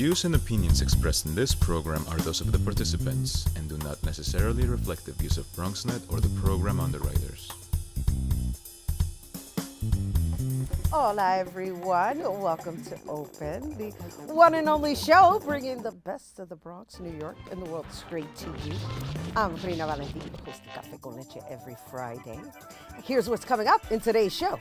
views and opinions expressed in this program are those of the participants and do not necessarily reflect the views of BronxNet or the program underwriters. Hola everyone, welcome to Open, the one and only show bringing the best of the Bronx, New York, and the world straight to you. I'm Rina Valentin, host of Café con Leche every Friday. Here's what's coming up in today's show.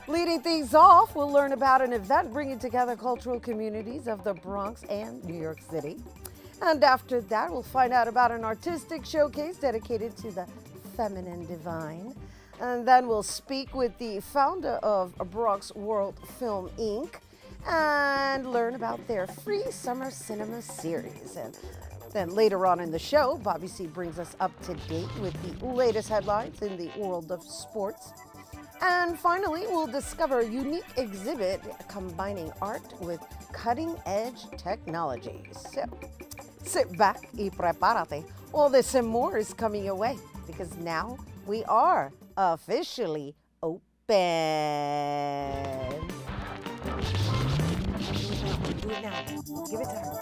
Leading things off, we'll learn about an event bringing together cultural communities of the Bronx and New York City. And after that, we'll find out about an artistic showcase dedicated to the feminine divine. And then we'll speak with the founder of Bronx World Film Inc. and learn about their free summer cinema series. And then later on in the show, Bobby C brings us up to date with the latest headlines in the world of sports. And finally, we'll discover a unique exhibit combining art with cutting-edge technology. So sit back y prepárate. All this and more is coming your way because now we are officially open. Do it now. Give it to her.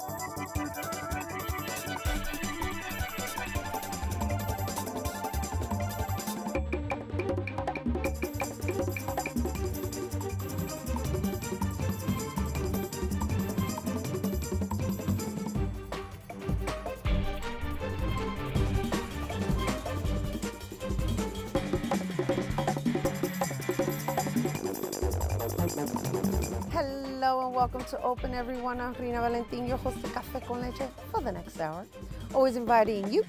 Hello and welcome to Open, everyone. I'm Rina Valentin, your host of Café con Leche for the next hour. Always inviting you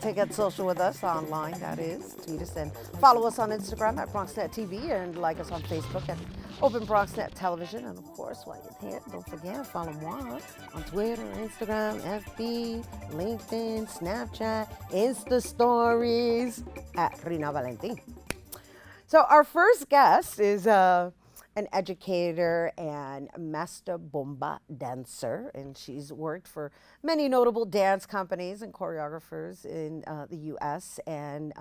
to get social with us online, that is. Tweet us and follow us on Instagram at BronxNet TV and like us on Facebook at Open BronxNet Television. And of course, while you're here, don't forget, follow moi on Twitter, Instagram, FB, LinkedIn, Snapchat, Insta Stories at Rina Valentin. So our first guest is an educator and master bomba dancer, and she's worked for many notable dance companies and choreographers in the U.S. and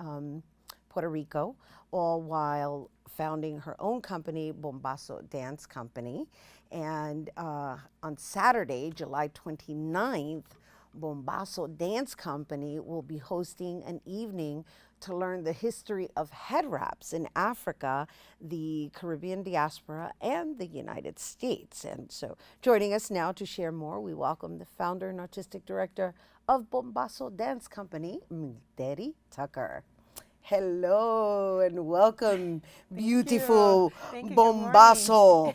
Puerto Rico, all while founding her own company, Bombazo Dance Company. And on Saturday, July 29th, Bombazo Dance Company will be hosting an evening to learn the history of head wraps in Africa, the Caribbean diaspora, and the United States. And so joining us now to share more, we welcome the founder and artistic director of Bombazo Dance Company, Milderi Tucker. Hello and welcome, beautiful Bombazo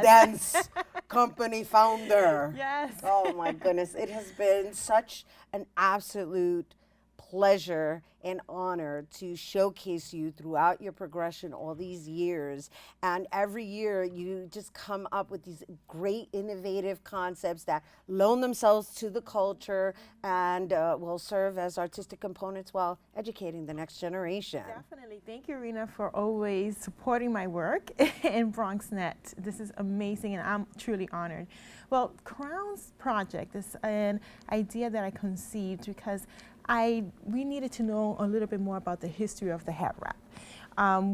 Dance Company founder. Yes. Oh my goodness, it has been such an absolute pleasure and honor to showcase you throughout your progression all these years. And every year you just come up with these great innovative concepts that loan themselves to the culture and will serve as artistic components while educating the next generation. Definitely. Thank you, Rina, for always supporting my work in BronxNet. This is amazing and I'm truly honored. Well, Crowns Project is an idea that I conceived because we needed to know a little bit more about the history of the head wrap.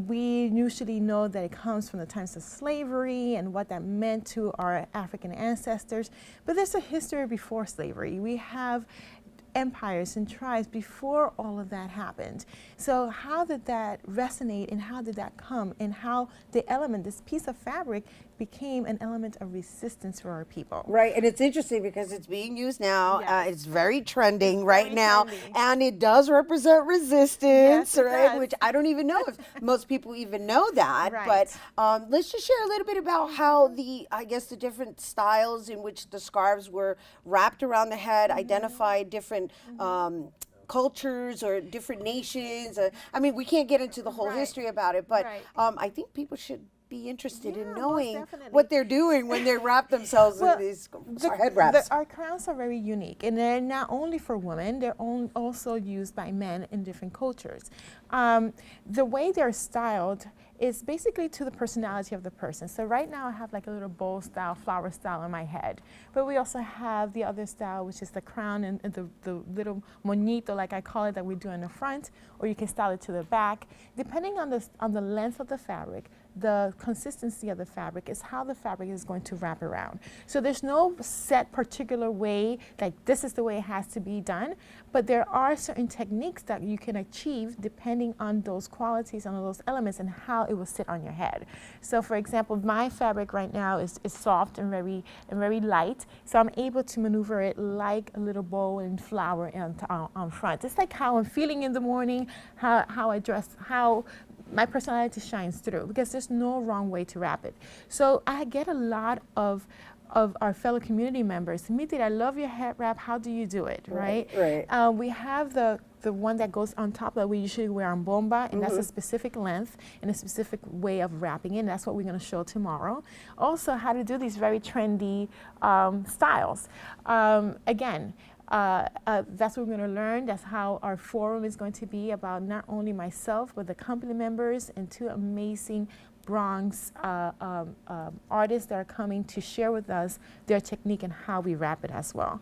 We usually know that it comes from the times of slavery and what that meant to our African ancestors, but there's a history before slavery. We have empires and tribes before all of that happened. So how did that resonate and how did that come and how the element, this piece of fabric, became an element of resistance for our people. Right, and it's interesting because it's being used now. Yes. It's very trending right very now, trendy. and it does represent resistance, Yes, it right? does. Which I don't even know if most people even know that. Right. But let's just share a little bit about how the different styles in which the scarves were wrapped around the head, identify different cultures or different nations. I mean, we can't get into the whole Right. history about it, but Right. I think people should be interested in Yeah, most knowing definitely. what they're doing when they wrap themselves in these head wraps. Our crowns are very unique, and they're not only for women, they're also used by men in different cultures. The way they're styled is basically to the personality of the person. So right now I have like a little bowl style, flower style on my head, but we also have the other style, which is the crown and the little moñito, like I call it, that we do in the front, or you can style it to the back. Depending on the length of the fabric, the consistency of the fabric is how the fabric is going to wrap around. So there's no set particular way, like this is the way it has to be done, but there are certain techniques that you can achieve depending on those qualities and those elements and how it will sit on your head. So for example, my fabric right now is soft and very light, so I'm able to maneuver it like a little bow and flower on front. It's like how I'm feeling in the morning, how I dress, how my personality shines through, because there's no wrong way to wrap it. So I get a lot of our fellow community members, Miti, I love your head wrap, how do you do it, right? Right. We have the one that goes on top that we usually wear on bomba, and that's a specific length and a specific way of wrapping it, and that's what we're going to show tomorrow. Also, how to do these very trendy styles. Again, that's what we're going to learn. That's how our forum is going to be about not only myself, but the company members and two amazing Bronx artists that are coming to share with us their technique and how we wrap it as well.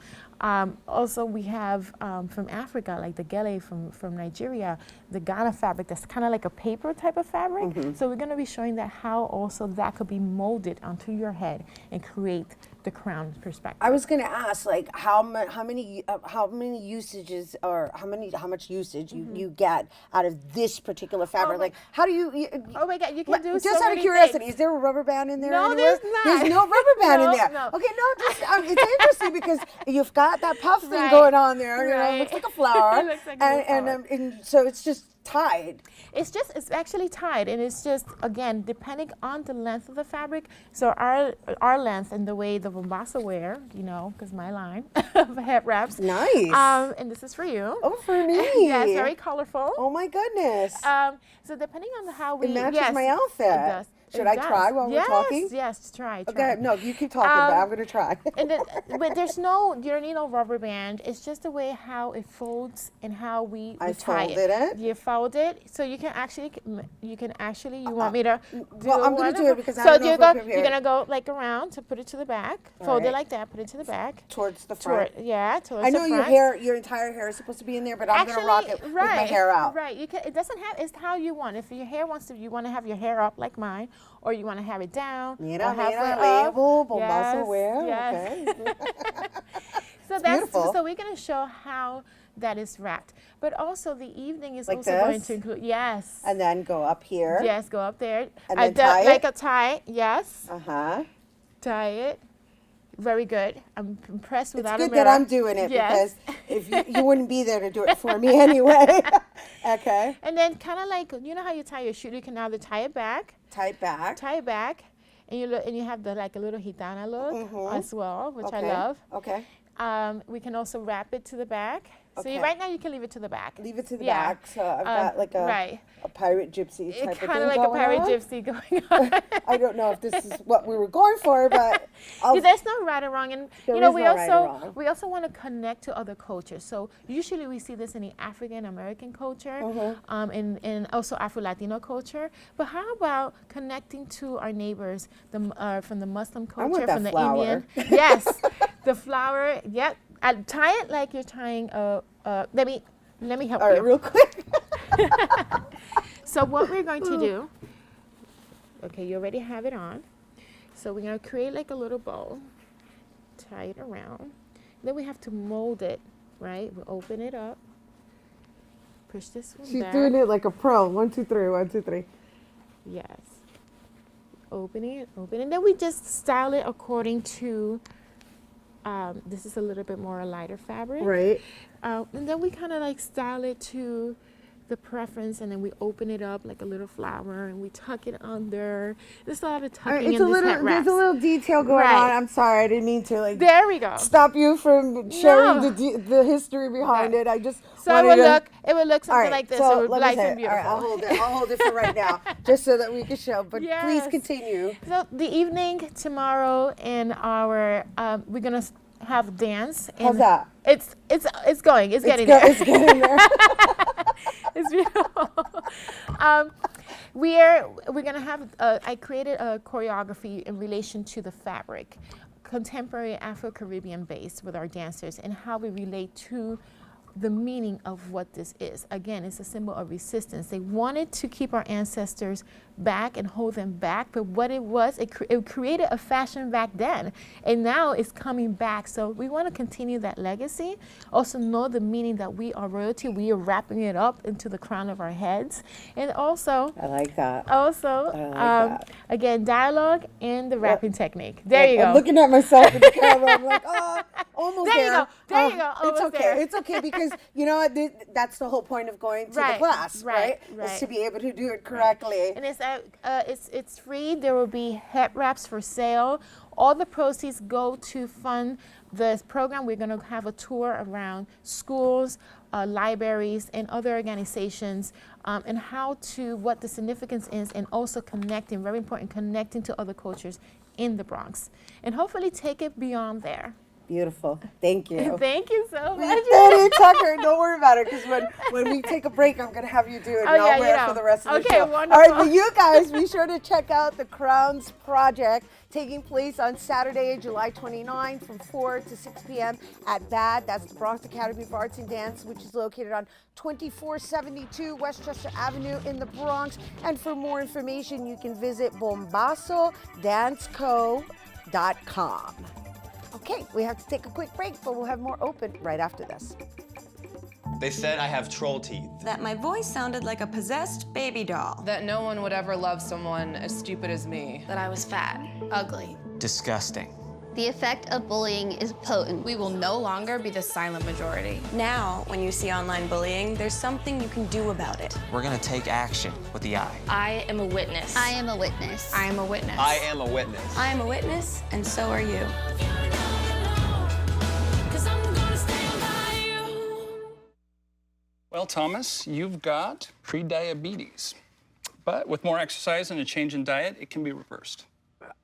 Also, we have from Africa, like the gele from Nigeria, the Ghana fabric that's kind of like a paper type of fabric. So we're going to be showing that how also that could be molded onto your head and create the crown perspective. I was going to ask, like, how many usages, or how much usage you get out of this particular fabric? Like, how do you? Oh my God, you can do just so out of many curiosity, things. is there a rubber band in there? No, anywhere? there's not. There's no rubber band in No, there. no. Okay, no, just it's interesting because you've got that puff thing Right. going on there. You know, Right. it looks like a flower, It looks like a little flower. and so it's just tied. It's actually tied, and it's just, again, depending on the length of the fabric. So our length and the way the Bombasa wear, you know, because my line of head wraps. Nice. And this is for you. Oh, for me. Yeah, it's very colorful. Oh my goodness. So depending on how we, It matches yes, my outfit. It does. Should It I does. try while we're talking? Yes, try. Okay, no, you keep talking, but I'm going to try. And then, but you don't need no rubber band. It's just the way how it folds and how we I tie folded it. You fold it, so you can actually, you want me to do well, I'm gonna one do of it because I so don't know you if I'm go, prepared. you're gonna go like around to put it to the back, fold it Right. like that, put it to the back. Towards the front. Towards I know the your front. hair, your entire hair is supposed to be in there, but I'm going to rock it with my hair out. Right, you can. It doesn't have. It's how you want. If your hair wants to, you want to have your hair up like mine, or you want to have it down. Mira, or halfway mira, up. label, Bombasa Yes, wear. yes. Okay. So that's beautiful. so we're going to show how that is wrapped, but also the evening is Like also going this? to include And then go up here. yes, go up there. And I then tie like it? a tie. Yes, Uh-huh. tie it. Very good. I'm impressed It's without good a mirror. that I'm doing it Yes. because if you wouldn't be there to do it for me anyway. Okay. And then kind of like, you know how you tie your shoe, you can either tie it back, and you look, and you have the like a little gitana look as well, which I love. Okay. We can also wrap it to the back. So Okay. right now you can leave it to the back. Leave it to the Yeah. back. So I've got like a pirate gypsy type of thing Kind of like a going pirate on. gypsy going on. I don't know if this is what we were going for, but There's no right or wrong, and There you know is we no right or also wrong. we also want to connect to other cultures. So usually we see this in the African American culture, and also Afro Latino culture. But how about connecting to our neighbors, from the Muslim I want culture, that from the flower. Indian? Yes, the flower. Yep. Tie it like you're tying a. Let me help all you. right, real quick. So what we're going to do, okay, you already have it on. So we're going to create like a little bow, tie it around. Then we have to mold it, right? We'll open it up, push this one She's back. doing it like a pro. 1, 2, 3. 1, 2, 3. Yes. Open it. And then we just style it according to, this is a little bit more a lighter fabric. Right. And then we kind of like style it to the preference, and then we open it up like a little flower, and we tuck it under. There's a lot of All right, tucking it's in a this little. head wraps. There's a little detail going Right. on. I'm sorry, I didn't mean to like There we go. stop you from sharing No. the history behind Right. it. I just So it wanted would to. look All something right, like this. so So it would let be me nice say and it. All beautiful. right, I'll hold it for right now, just so that we can show. But please Yes. continue. So the evening tomorrow in our we're gonna have dance. How's and that? It's going. It's getting Go- there. It's getting there. It's beautiful. We're gonna have. I created a choreography in relation to the fabric, contemporary Afro-Caribbean based with our dancers, and how we relate to the meaning of what this is. Again, it's a symbol of resistance. They wanted to keep our ancestors back and hold them back. But what it was, it created a fashion back then, and now it's coming back. So we want to continue that legacy. Also know the meaning that we are royalty. We are wrapping it up into the crown of our heads, and also I like that. also that. again, dialogue and the wrapping technique. There you I'm go. looking at myself in the camera. I'm like, oh, almost There you there. go. There you go. It's Almost okay. there. It's okay because you know what? That's the whole point of going to the Right, class, right, Is right. to be able to do it correctly. And it's free. There will be head wraps for sale. All the proceeds go to fund the program. We're going to have a tour around schools, libraries, and other organizations, and what the significance is, and also connecting, very important, connecting to other cultures in the Bronx, and hopefully take it beyond there. Beautiful. Thank you. Thank you so much. Daddy Tucker, don't worry about it, because when we take a break, I'm going to have you do it, and Oh, yeah, I'll wear you it for know. the rest of the Okay, show. wonderful. All right, but you guys, be sure to check out the Crowns Project, taking place on Saturday, July 29 from 4 to 6 p.m. at BAD. That's the Bronx Academy of Arts and Dance, which is located on 2472 Westchester Avenue in the Bronx. And for more information, you can visit bombasodanceco.com. Okay, we have to take a quick break, but we'll have more open right after this. They said I have troll teeth. That my voice sounded like a possessed baby doll. That no one would ever love someone as stupid as me. That I was fat, ugly. Disgusting. The effect of bullying is potent. We will no longer be the silent majority. Now, when you see online bullying, there's something you can do about it. We're gonna take action with the I. I am a witness. I am a witness. I am a witness. I am a witness. I am a witness, and so are you. Well, Thomas, you've got prediabetes. But with more exercise and a change in diet, it can be reversed.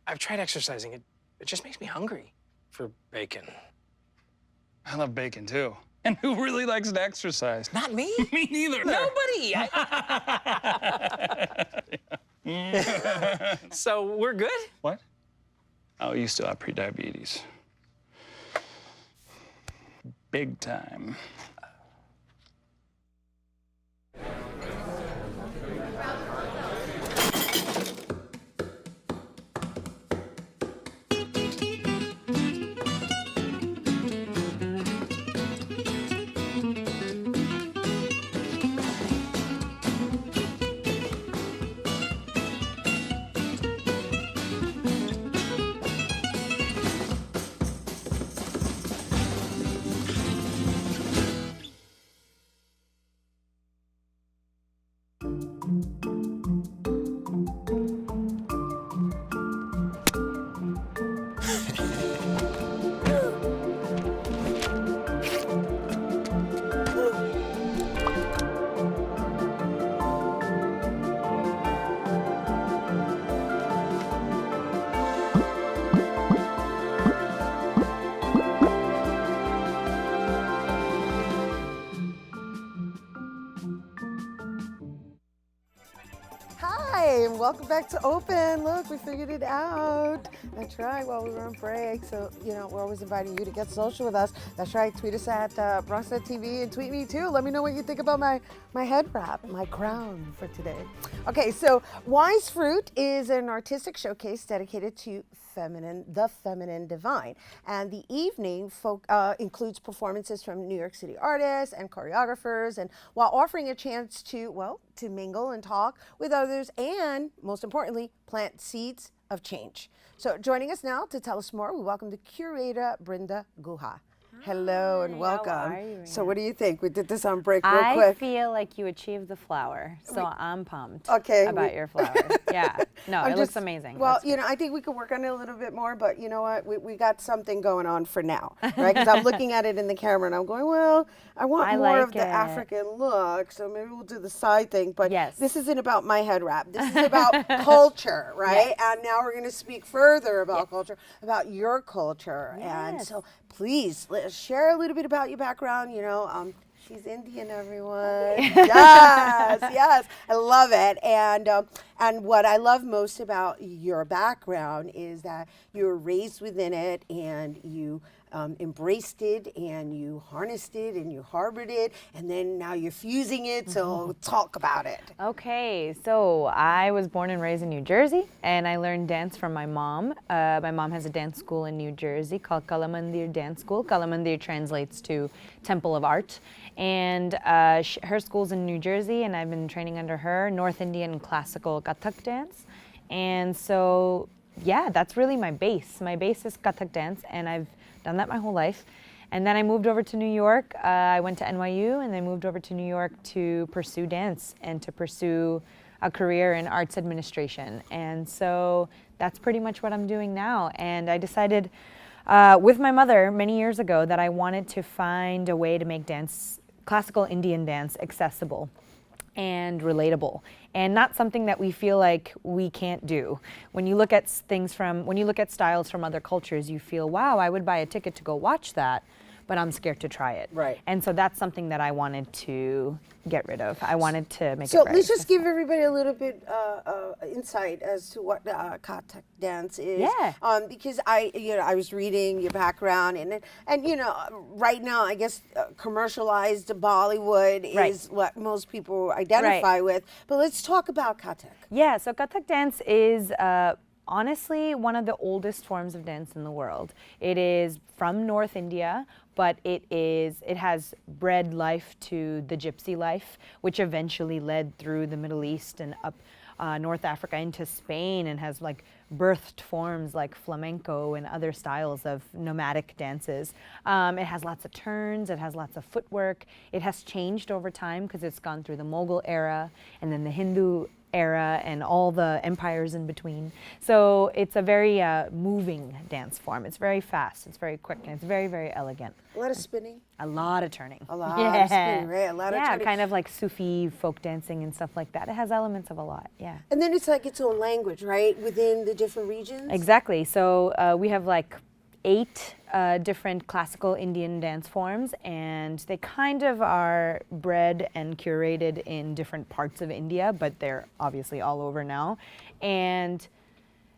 I've tried exercising. It just makes me hungry for bacon. I love bacon, too. And who really likes to exercise? Not me. Me neither. Nobody. So we're good? What? Oh, you still have prediabetes. Big time. Hi, and welcome back to Open. Look, we figured it out. That's right, while we were on break. So, you know, we're always inviting you to get social with us. That's right, tweet us at BronxNet TV and tweet me too. Let me know what you think about my head wrap, my crown for today. Okay, so Wise Fruit is an artistic showcase dedicated to the feminine divine. And the evening includes performances from New York City artists and choreographers, and while offering a chance to, well, to mingle and talk with others, and most importantly, plant seeds of change. So joining us now to tell us more, we welcome the curator, Brinda Guha. Hello and welcome. How are you, So what do you think? We did this on break real I quick. feel like you achieved the flower, so I'm pumped Okay, about your flower. Yeah, no, I'm it looks just- amazing. Well, That's you know, I think we could work on it a little bit more, but you know what? We got something going on for now, right? Because I'm looking at it in the camera and I'm going, well, I want I more of like the it. African look, so maybe we'll do the side thing. But Yes. this isn't about my head wrap. This is about culture, right? Yes. And now we're going to speak further about culture, about your culture. And Yes. so please share a little bit about your background. You know, she's Indian, everyone. Yes, yes, I love it. And what I love most about your background is that you were raised within it, and you embraced it and you harnessed it and you harbored it, and then now you're fusing it. So talk about it. Okay, so I was born and raised in New Jersey, and I learned dance from my mom. My mom has a dance school in New Jersey called Kala Mandir Dance School. Kala Mandir translates to Temple of Art. And her school's in New Jersey, and I've been training under her, North Indian classical Kathak dance. And so, yeah, that's really my base. My base is Kathak dance, and I've done that my whole life. And then I moved over to New York. I went to NYU, and then moved over to New York to pursue dance and to pursue a career in arts administration. And so that's pretty much what I'm doing now. And I decided with my mother many years ago that I wanted to find a way to make dance, classical Indian dance, accessible and relatable, and not something that we feel like we can't do. When you look at styles from other cultures, you feel, wow, I would buy a ticket to go watch that, but I'm scared to try it. Right. And so that's something that I wanted to get rid of. I wanted to make So it very let's just give everybody a little bit insight as to what Kathak dance is. Yeah. Because I was reading your background, and right now I guess commercialized Bollywood is what most people identify with. But let's talk about Kathak. Yeah. So Kathak dance is honestly one of the oldest forms of dance in the world. It is from North India, but it has bred life to the gypsy life, which eventually led through the Middle East and up North Africa into Spain, and has like birthed forms like flamenco and other styles of nomadic dances. It has lots of turns, it has lots of footwork. It has changed over time because it's gone through the Mughal era and then the Hindu era and all the empires in between. So it's a very moving dance form. It's very fast, it's very quick, and it's very, very elegant. A lot of spinning. A lot of turning. A lot of spinning, right? A lot of turning. Yeah, kind of like Sufi folk dancing and stuff like that. It has elements of a lot, yeah. And then it's like its own language, right? Within the different regions? Exactly. So we have like 8 different classical Indian dance forms, and they kind of are bred and curated in different parts of India, but they're obviously all over now. And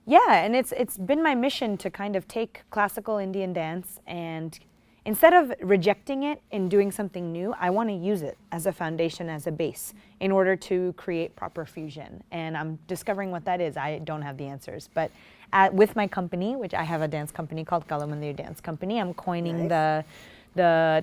yeah, and it's been my mission to kind of take classical Indian dance, and instead of rejecting it and doing something new, I want to use it as a foundation, as a base, in order to create proper fusion. And I'm discovering what that is. I don't have the answers, but with my company, which I have a dance company called Kala Mandir Dance Company, I'm coining the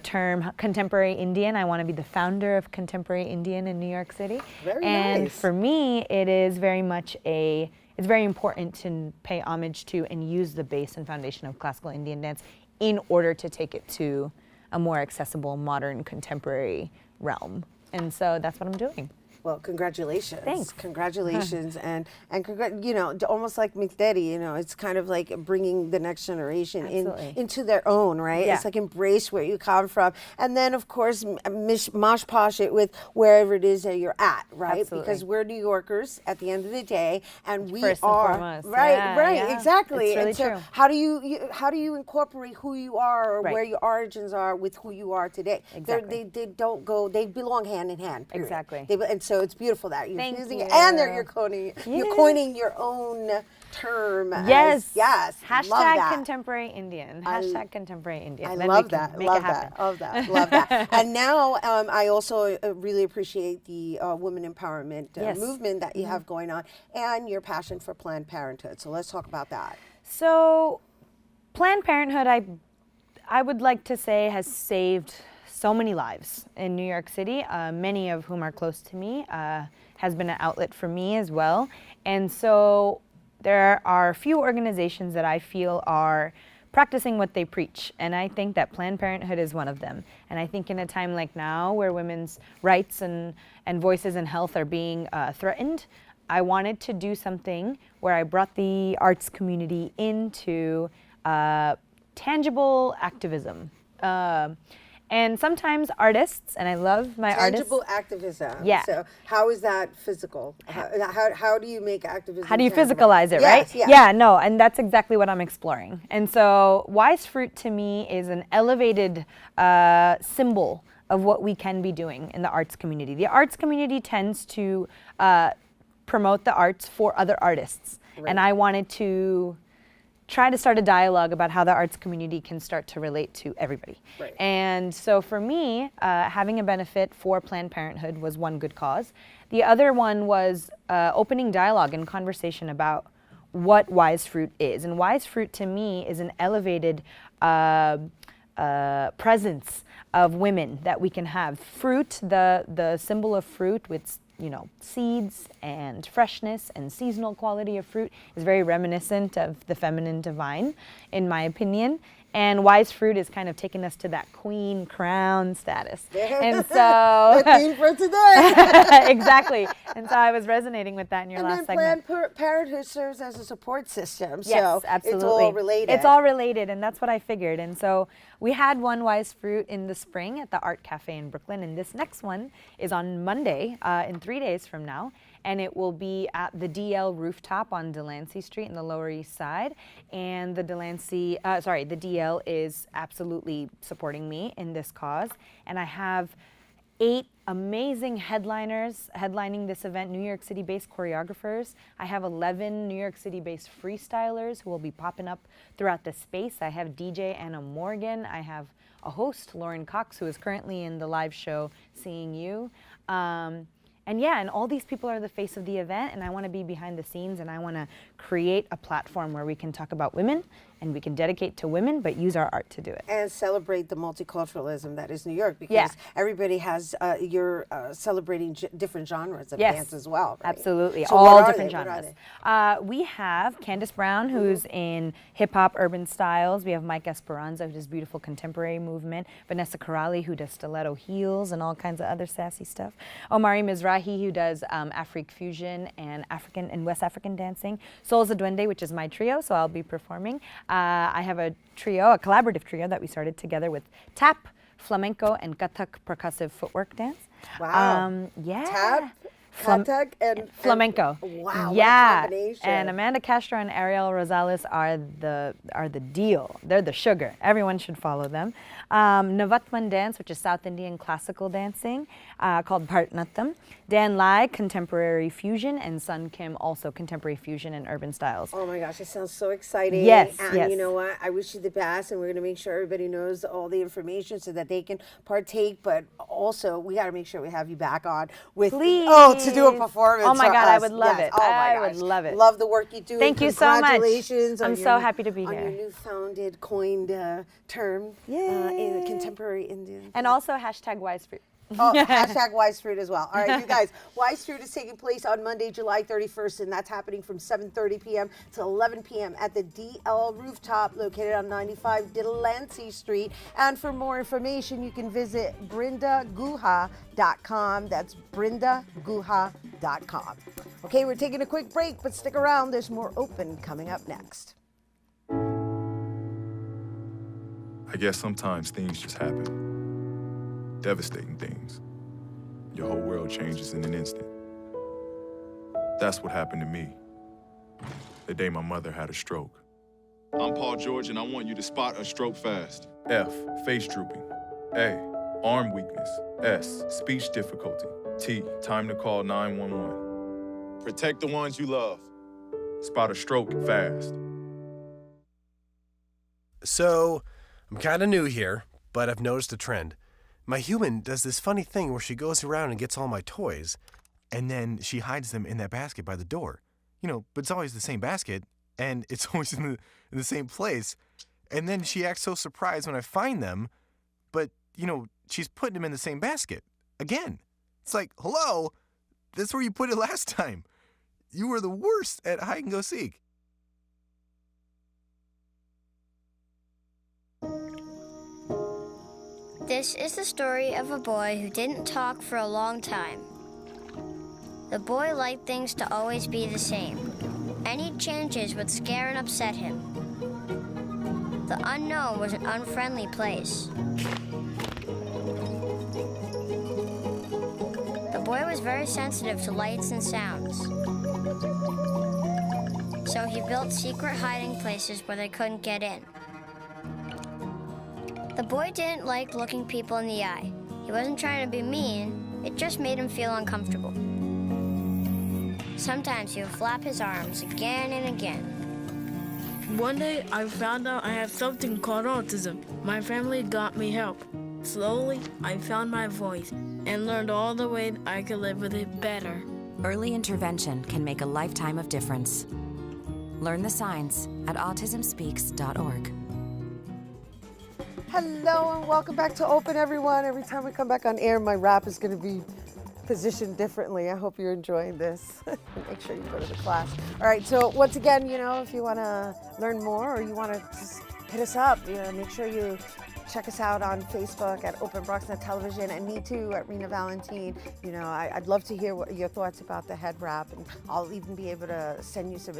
term contemporary Indian. I want to be the founder of Contemporary Indian in New York City. Very and nice. For me, it is very much it's very important to pay homage to and use the base and foundation of classical Indian dance in order to take it to a more accessible, modern, contemporary realm. And so that's what I'm doing. Well, congratulations. Thanks. Congratulations. and almost like Migderi, it's kind of like bringing the next generation into their own, right? Yeah. It's like embrace where you come from. And then, of course, mosh posh it with wherever it is that you're at, right? Absolutely. Because we're New Yorkers at the end of the day, and we First and are. foremost. Right, Yeah, right, yeah. exactly. It's really and so true. how do you incorporate who you are or Right. where your origins are with who you are today? Exactly. They belong hand in hand. Period. Exactly. And so it's beautiful that you're Thank fusing you. it, and you're coining your own term. Yes. Yes. Hashtag love that. contemporary Indian. Hashtag contemporary Indian. I Then love we can that. Make Love it happen. that. Love that. Love that. And now I also really appreciate the women empowerment Yes. movement that you have going on, and your passion for Planned Parenthood. So let's talk about that. So Planned Parenthood, I would like to say, has saved so many lives in New York City, many of whom are close to me, has been an outlet for me as well. And so there are a few organizations that I feel are practicing what they preach, and I think that Planned Parenthood is one of them. And I think in a time like now, where women's rights and voices and health are being threatened, I wanted to do something where I brought the arts community into tangible activism. And sometimes artists, and I love my artists. Tangible activism. Yeah. So how is that physical? How do you make activism How do you tangible? physicalize it, Yes, right? yes. Yeah, no, and that's exactly what I'm exploring. And so Wise Fruit to me is an elevated symbol of what we can be doing in the arts community. The arts community tends to promote the arts for other artists. Right. And I wanted to try to start a dialogue about how the arts community can start to relate to everybody. Right. And so for me, having a benefit for Planned Parenthood was one good cause. The other one was opening dialogue and conversation about what Wise Fruit is. And Wise Fruit to me is an elevated presence of women that we can have. Fruit, the symbol of fruit with seeds and freshness and seasonal quality of fruit is very reminiscent of the feminine divine, in my opinion. And Wise Fruit is kind of taking us to that queen crown status. And so the theme for today. Exactly. And so I was resonating with that in your last segment. And Planned Parenthood serves as a support system. Yes, so absolutely. It's all related. It's all related, and that's what I figured. And so we had one Wise Fruit in the spring at the Art Cafe in Brooklyn, and this next one is on Monday, in 3 days from now. And it will be at the DL rooftop on Delancey Street in the Lower East Side. And the DL is absolutely supporting me in this cause. And I have 8 amazing headliners headlining this event, New York City-based choreographers. I have 11 New York City-based freestylers who will be popping up throughout the space. I have DJ Anna Morgan. I have a host, Lauren Cox, who is currently in the live show Seeing You. And all these people are the face of the event, and I want to be behind the scenes, and I want to create a platform where we can talk about women and we can dedicate to women, but use our art to do it. And celebrate the multiculturalism that is New York, because everybody has, you're celebrating different genres of dance as well, right? Absolutely, So all different genres. We have Candace Brown, who's in hip-hop urban styles. We have Mike Esperanza, who does beautiful contemporary movement. Vanessa Corrali, who does stiletto heels and all kinds of other sassy stuff. Omari Mizrahi, who does Afrik fusion and African and West African dancing. Soul Duende, which is my trio, so I'll be performing. I have a collaborative trio that we started together with tap, flamenco, and Kathak percussive footwork dance. Wow. Tap, Kathak, and flamenco. Wow. Yeah. What a combination. And Amanda Castro and Ariel Rosales are the deal. They're the sugar. Everyone should follow them. Navatman dance, which is South Indian classical dancing, called Bharatanatyam. Dan Lai, contemporary fusion, and Sun Kim, also contemporary fusion and urban styles. Oh my gosh, it sounds so exciting. Yes, and you know what? I wish you the best, and we're going to make sure everybody knows all the information so that they can partake. But also, we got to make sure we have you back on with to do a performance. Oh my for God, us. I would love it. Oh my I gosh. would love it. Love the work you do. Thank you so much. Congratulations. I'm so happy to be on here. your newfounded, coined term in contemporary Indian. And also hashtag Wise Fruit. Oh, hashtag Wise Fruit as well. All right, you guys, Wise Fruit is taking place on Monday, July 31st, and that's happening from 7:30 p.m. to 11 p.m. at the DL Rooftop, located on 95 Delancey Street. And for more information, you can visit brindaguha.com. That's brindaguha.com. Okay, we're taking a quick break, but stick around. There's more Open coming up next. I guess sometimes things just happen. Devastating things. Your whole world changes in an instant. That's what happened to me the day my mother had a stroke. I'm Paul George, and I want you to spot a stroke fast. F, face drooping. A, arm weakness. S, speech difficulty. T, time to call 911. Protect the ones you love. Spot a stroke fast. So, I'm kind of new here, but I've noticed a trend. My human does this funny thing where she goes around and gets all my toys, and then she hides them in that basket by the door. But it's always the same basket, and it's always in the same place. And then she acts so surprised when I find them, but, she's putting them in the same basket. Again. It's like, hello? That's where you put it last time. You were the worst at hide and go seek. This is the story of a boy who didn't talk for a long time. The boy liked things to always be the same. Any changes would scare and upset him. The unknown was an unfriendly place. The boy was very sensitive to lights and sounds. So he built secret hiding places where they couldn't get in. The boy didn't like looking people in the eye. He wasn't trying to be mean, it just made him feel uncomfortable. Sometimes he would flap his arms again and again. One day, I found out I have something called autism. My family got me help. Slowly, I found my voice and learned all the ways I could live with it better. Early intervention can make a lifetime of difference. Learn the signs at autismspeaks.org. Hello and welcome back to Open, everyone. Every time we come back on air, my rap is going to be positioned differently. I hope you're enjoying this. Make sure you go to the class. All right, so once again, if you want to learn more or you want to just hit us up, make sure you check us out on Facebook at Open BronxNet Television, and me too at Rena Valentine. I'd love to hear your thoughts about the head wrap, and I'll even be able to send you some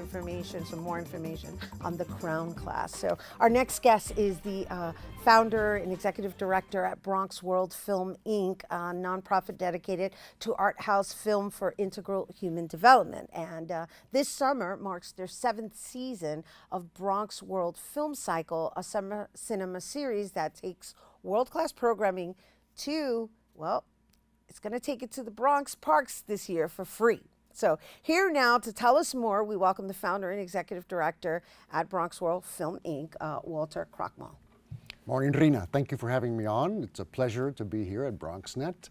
more information on the Crown class. So our next guest is the founder and executive director at Bronx World Film Inc., a nonprofit dedicated to art house film for integral human development. And this summer marks their 7th season of Bronx World Film Cycle, a summer cinema series that takes world-class programming to, it's going to take it to the Bronx parks this year for free. So here now to tell us more, we welcome the founder and executive director at Bronx World Film Inc., Walter Krochmal. Morning, Rena. Thank you for having me on. It's a pleasure to be here at BronxNet.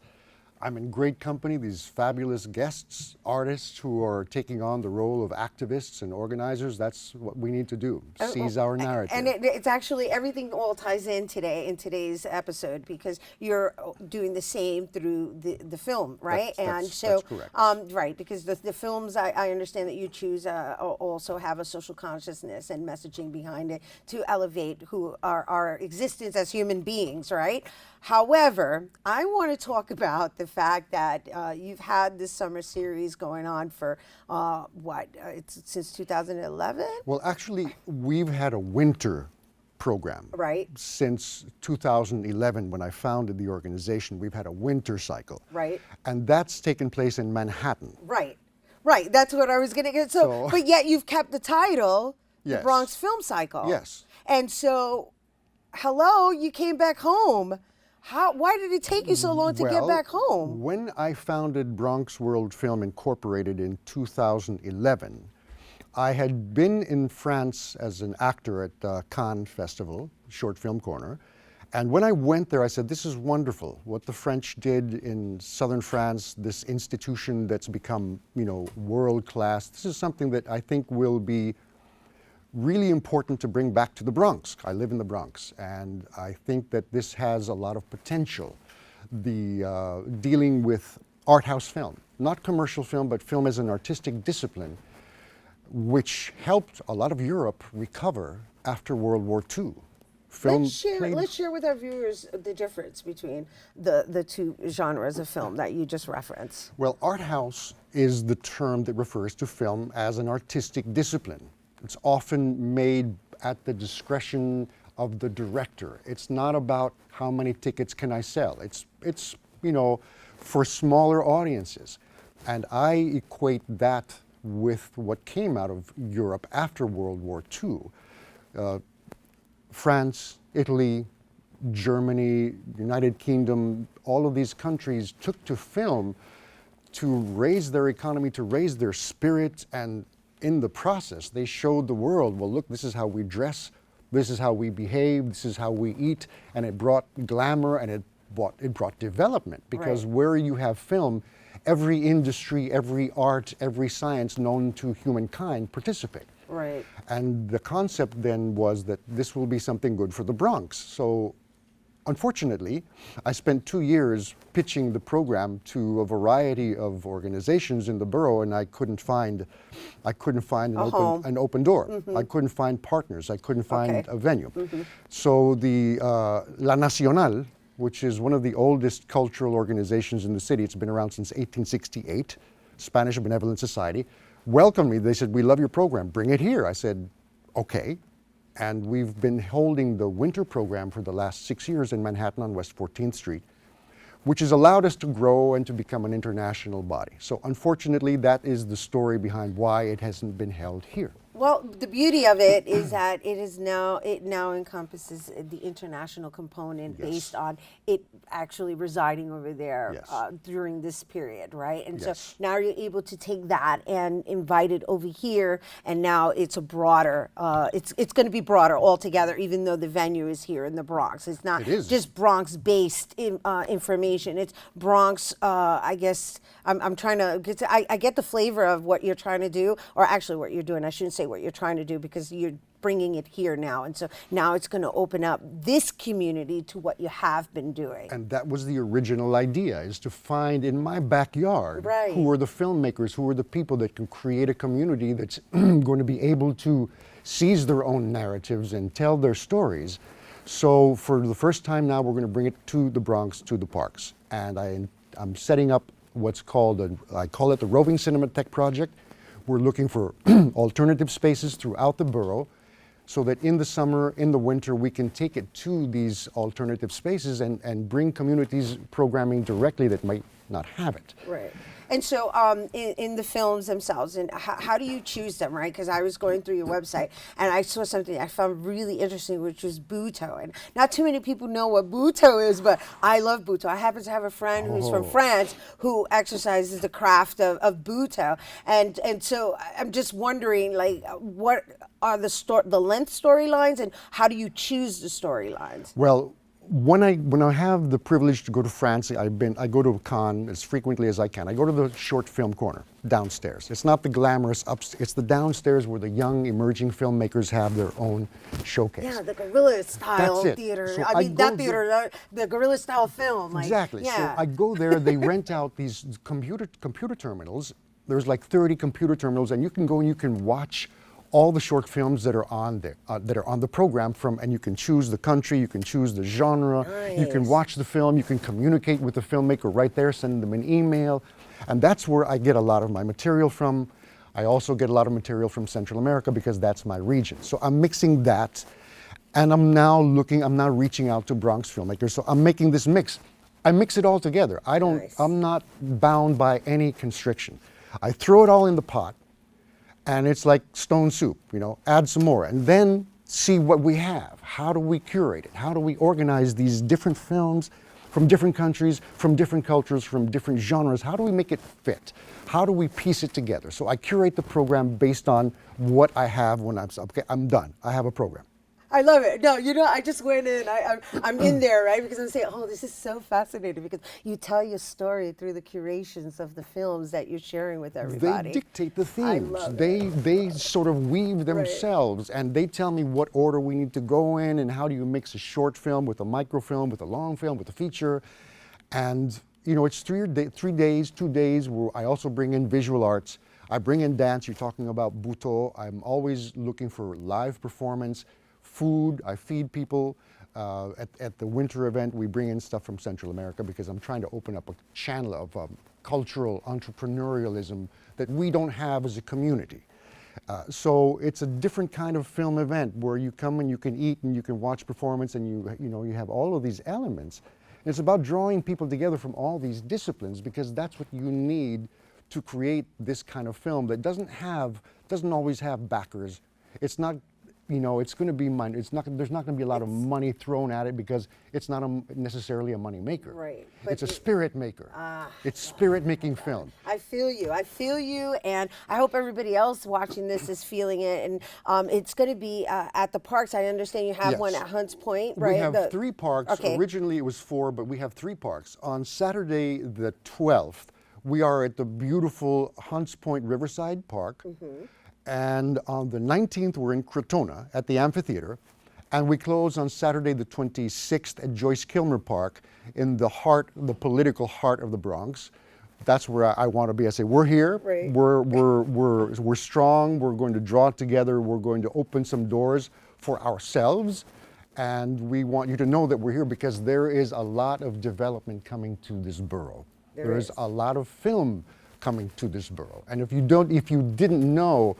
I'm in great company, these fabulous guests, artists who are taking on the role of activists and organizers. That's what we need to do, seize our narrative. And it's actually, everything all ties in today, in today's episode, because you're doing the same through the film, right? That's correct. Right, because the films, I understand that you choose also have a social consciousness and messaging behind it to elevate our existence as human beings, right? However, I want to talk about the fact that you've had this summer series going on for, it's since 2011? Well, actually, we've had a winter program. Right. Since 2011, when I founded the organization, we've had a winter cycle. Right. And that's taken place in Manhattan. Right. Right. That's what I was going to get. So, but yet you've kept the title, Yes. the Bronx Film Cycle. Yes. And so, hello, you came back home. Why did it take you so long to get back home? When I founded Bronx World Film Incorporated in 2011, I had been in France as an actor at Cannes Festival, Short Film Corner. And when I went there, I said, this is wonderful. What the French did in southern France, this institution that's become, world class. This is something that I think will be really important to bring back to the Bronx. I live in the Bronx, and I think that this has a lot of potential. The dealing with art house film, not commercial film, but film as an artistic discipline, which helped a lot of Europe recover after World War II. Let's share with our viewers the difference between the two genres of film that you just referenced. Well, art house is the term that refers to film as an artistic discipline. It's often made at the discretion of the director. It's not about how many tickets can I sell. It's for smaller audiences. And I equate that with what came out of Europe after World War II. France, Italy, Germany, United Kingdom, all of these countries took to film to raise their economy, to raise their spirit, and in the process, they showed the world, well, look, this is how we dress, this is how we behave, this is how we eat, and it brought glamour and it brought development, because where you have film, every industry, every art, every science known to humankind participate. Right. And the concept then was that this will be something good for the Bronx. So unfortunately, I spent 2 years pitching the program to a variety of organizations in the borough, and I couldn't find an open door. Mm-hmm. I couldn't find partners. I couldn't find a venue. Mm-hmm. So the La Nacional, which is one of the oldest cultural organizations in the city, it's been around since 1868, Spanish Benevolent Society, welcomed me. They said, we love your program, bring it here. I said, okay. And we've been holding the winter program for the last 6 years in Manhattan on West 14th Street, which has allowed us to grow and to become an international body. So unfortunately, that is the story behind why it hasn't been held here. Well, the beauty of it is that it now encompasses the international component based on it actually residing over there during this period, right? And so now you're able to take that and invite it over here, and now it's a broader. It's going to be broader altogether, even though the venue is here in the Bronx. It's not just Bronx-based information. It's Bronx. I guess I'm trying to get to. I get the flavor of what you're trying to do, or actually what you're doing. I shouldn't say what you're trying to do because you're bringing it here now, and so now it's going to open up this community to what you have been doing. And that was the original idea, is to find in my backyard who are the filmmakers, who are the people that can create a community that's going to be able to seize their own narratives and tell their stories. So for the first time now, we're going to bring it to the Bronx, to the parks. And I'm setting up what's called, I call it the Roving Cinematheque Project. We're looking for alternative spaces throughout the borough so that in the summer, in the winter, we can take it to these alternative spaces and bring communities programming directly that might not have it. Right. And so in the films themselves, and how do you choose them, right? Because I was going through your website and I saw something I found really interesting, which was Butoh. And not too many people know what Butoh is, but I love Butoh. I happen to have a friend who's from France who exercises the craft of Butoh. And so I'm just wondering, like, what are the length storylines, and how do you choose the storylines? Well, when I have the privilege to go to France, I go to Cannes as frequently as I can. I go to the short film corner downstairs. It's not the glamorous upstairs, it's the downstairs where the young emerging filmmakers have their own showcase. Yeah, the guerrilla style That's it. theater. So I mean, that theater, the guerrilla style film. Like, exactly. Yeah. So I go there, they rent out these computer terminals. There's like 30 computer terminals, and you can go and you can watch all the short films that are on there, that are on the program and you can choose the country, you can choose the genre, you can watch the film, you can communicate with the filmmaker right there, send them an email, and that's where I get a lot of my material from. I also get a lot of material from Central America because that's my region. So I'm mixing that, and I'm now reaching out to Bronx filmmakers, so I'm making this mix. I mix it all together. I'm not bound by any constriction. I throw it all in the pot, and it's like stone soup, add some more, and then see what we have. How do we curate it? How do we organize these different films from different countries, from different cultures, from different genres? How do we make it fit? How do we piece it together? So I curate the program based on what I have when I'm done. I have a program. I love it. No, I just went in. I'm in there, right? Because I'm saying, oh, this is so fascinating because you tell your story through the curations of the films that you're sharing with everybody. They dictate the themes. I love they sort of weave themselves, and they tell me what order we need to go in and how do you mix a short film with a microfilm, with a long film, with a feature. And, it's 3 days, 2 days where I also bring in visual arts. I bring in dance. You're talking about Butoh. I'm always looking for live performance. Food, I feed people. At the winter event, we bring in stuff from Central America because I'm trying to open up a channel of cultural entrepreneurialism that we don't have as a community. So it's a different kind of film event where you come and you can eat and you can watch performance and you have all of these elements. And it's about drawing people together from all these disciplines because that's what you need to create this kind of film that doesn't always have backers. It's not. It's going to be money. There's not going to be a lot of money thrown at it because it's not necessarily a money maker. Right. It's a spirit maker. It's spirit making film. I feel you, and I hope everybody else watching this is feeling it. And it's going to be at the parks. I understand you have one at Hunts Point, right? We have 3 parks. Okay. Originally it was 4, but we have 3 parks. On Saturday the 12th, we are at the beautiful Hunts Point Riverside Park. Mm-hmm. And on the 19th, we're in Crotona at the amphitheater. And we close on Saturday the 26th at Joyce Kilmer Park in the political heart of the Bronx. That's where I want to be. I say, we're here, right. we're strong, we're going to draw together, we're going to open some doors for ourselves. And we want you to know that we're here because there is a lot of development coming to this borough. There is a lot of film coming to this borough. And if you didn't know,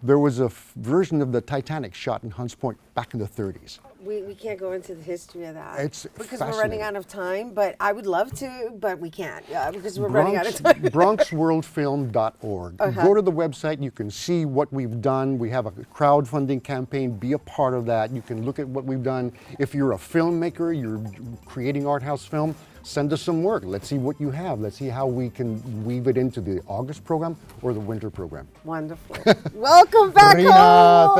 there was a version of the Titanic shot in Hunts Point back in the 30s. We can't go into the history of that. It's because we're running fascinating. out of time, but I would love to, but we can't because we're running out of time. BronxWorldFilm.org. Go to the website. You can see what we've done. We have a crowdfunding campaign. Be a part of that. You can look at what we've done. If you're a filmmaker, you're creating art house film, send us some work. Let's see what you have. Let's see how we can weave it into the August program or the winter program. Wonderful. Welcome back Rena, home.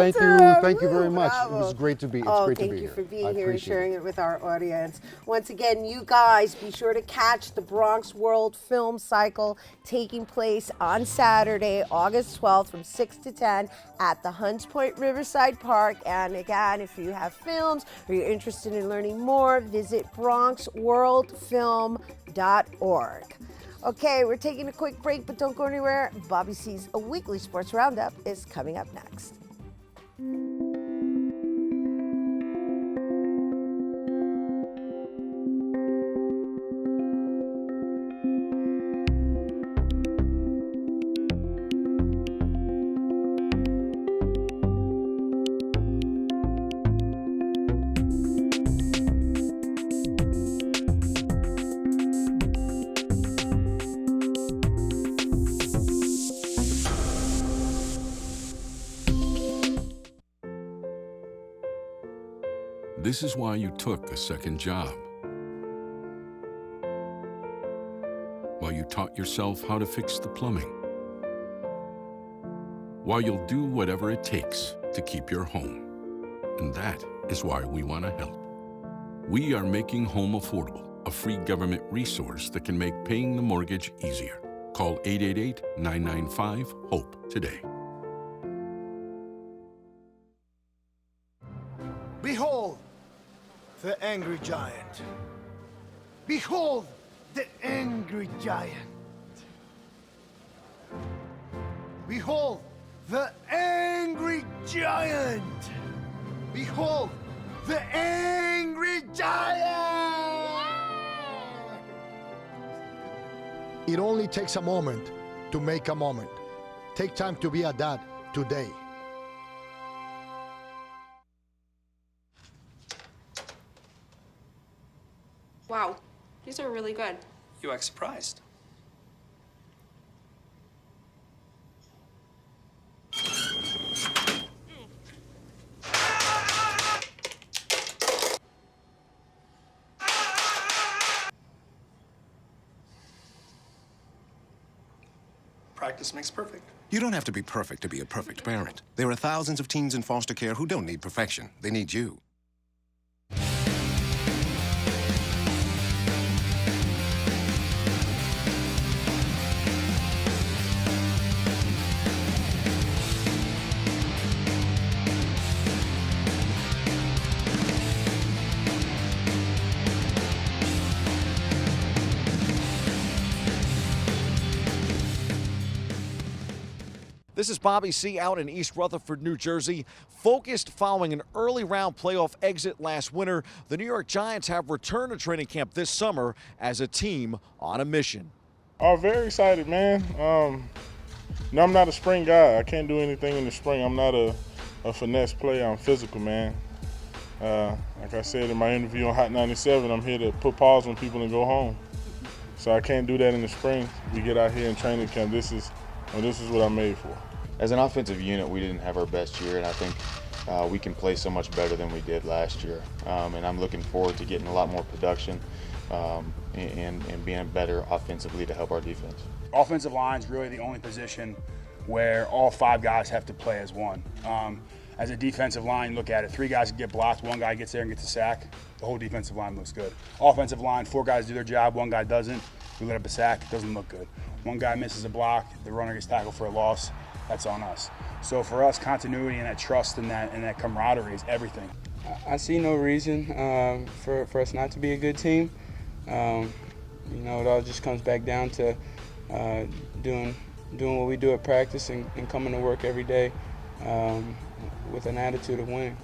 thank you very much. It was great to be. It's great to be thank you here. for being I here and appreciate sharing it with our audience. Once again, you guys, be sure to catch the Bronx World Film Cycle taking place on Saturday, August 12th from 6 to 10 at the Hunts Point Riverside Park. And again, if you have films or you're interested in learning more, visit BronxWorldFilm.org. Okay, we're taking a quick break, but don't go anywhere. Bobby C's A Weekly Sports Roundup is coming up next. This is why you took a second job. While you taught yourself how to fix the plumbing. While you'll do whatever it takes to keep your home. And that is why we want to help. We are making home affordable, a free government resource that can make paying the mortgage easier. Call 888-995-HOPE today. Behold the angry giant. Behold the angry giant. Behold the angry giant. Behold the angry giant. It only takes a moment to make a moment. Take time to be a dad today. Wow, these are really good. You act surprised. Practice makes perfect. You don't have to be perfect to be a perfect parent. There are thousands of teens in foster care who don't need perfection. They need you. This is Bobby C. out in East Rutherford, New Jersey. Focused following an early round playoff exit last winter, the New York Giants have returned to training camp this summer as a team on a mission. Oh, very excited, man. No, I'm not a spring guy. I can't do anything in the spring. I'm not a finesse player. I'm physical, man. Like I said in my interview on Hot 97, I'm here to put pause on people and go home. So I can't do that in the spring. We get out here in training camp. This is what I'm made for. As an offensive unit, we didn't have our best year, and I think we can play so much better than we did last year. And I'm looking forward to getting a lot more production and being better offensively to help our defense. Offensive line is really the only position where all 5 guys have to play as one. As a defensive line, look at it. 3 guys get blocked, 1 guy gets there and gets a sack. The whole defensive line looks good. Offensive line, 4 guys do their job, 1 guy doesn't. We let up a sack, it doesn't look good. 1 guy misses a block, the runner gets tackled for a loss. That's on us. So for us, continuity and that trust and that camaraderie is everything. I see no reason for us not to be a good team. It all just comes back down to doing what we do at practice and coming to work every day with an attitude of winning.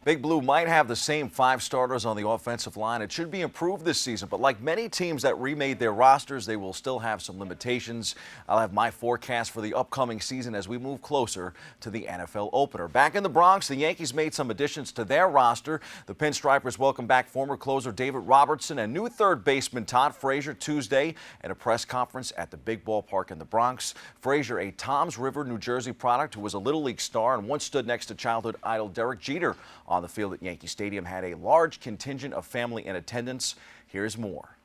Big Blue might have the same 5 starters on the offensive line. It should be improved this season, but like many teams that remade their rosters, they will still have some limitations. I'll have my forecast for the upcoming season as we move closer to the NFL opener. Back in the Bronx, the Yankees made some additions to their roster. The Pinstripers welcome back former closer David Robertson and new third baseman Todd Frazier Tuesday at a press conference at the Big Ballpark in the Bronx. Frazier, a Toms River, New Jersey product who was a Little League star and once stood next to childhood idol Derek Jeter on the field at Yankee Stadium, had a large contingent of family in attendance. Here's more.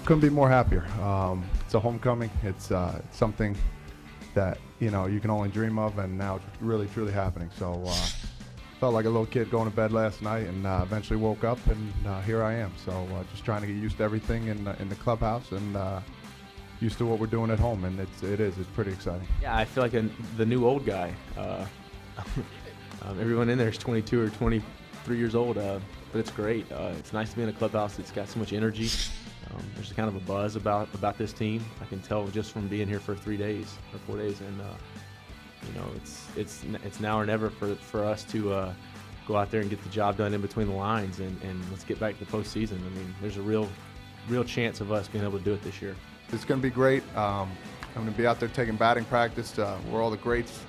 Couldn't be more happier. It's a homecoming. It's something that you can only dream of, and now it's really truly happening. So felt like a little kid going to bed last night, and eventually woke up, and here I am. So just trying to get used to everything in the clubhouse, and used to what we're doing at home, and it's pretty exciting. Yeah, I feel like the new old guy. Everyone in there is 22 or 23 years old, but it's great. It's nice to be in a clubhouse that's got so much energy. There's kind of a buzz about this team. I can tell just from being here for 3 days or 4 days, and it's now or never for us to go out there and get the job done in between the lines, and let's get back to the postseason. I mean, there's a real chance of us being able to do it this year. It's going to be great. I'm going to be out there taking batting practice where all the greats,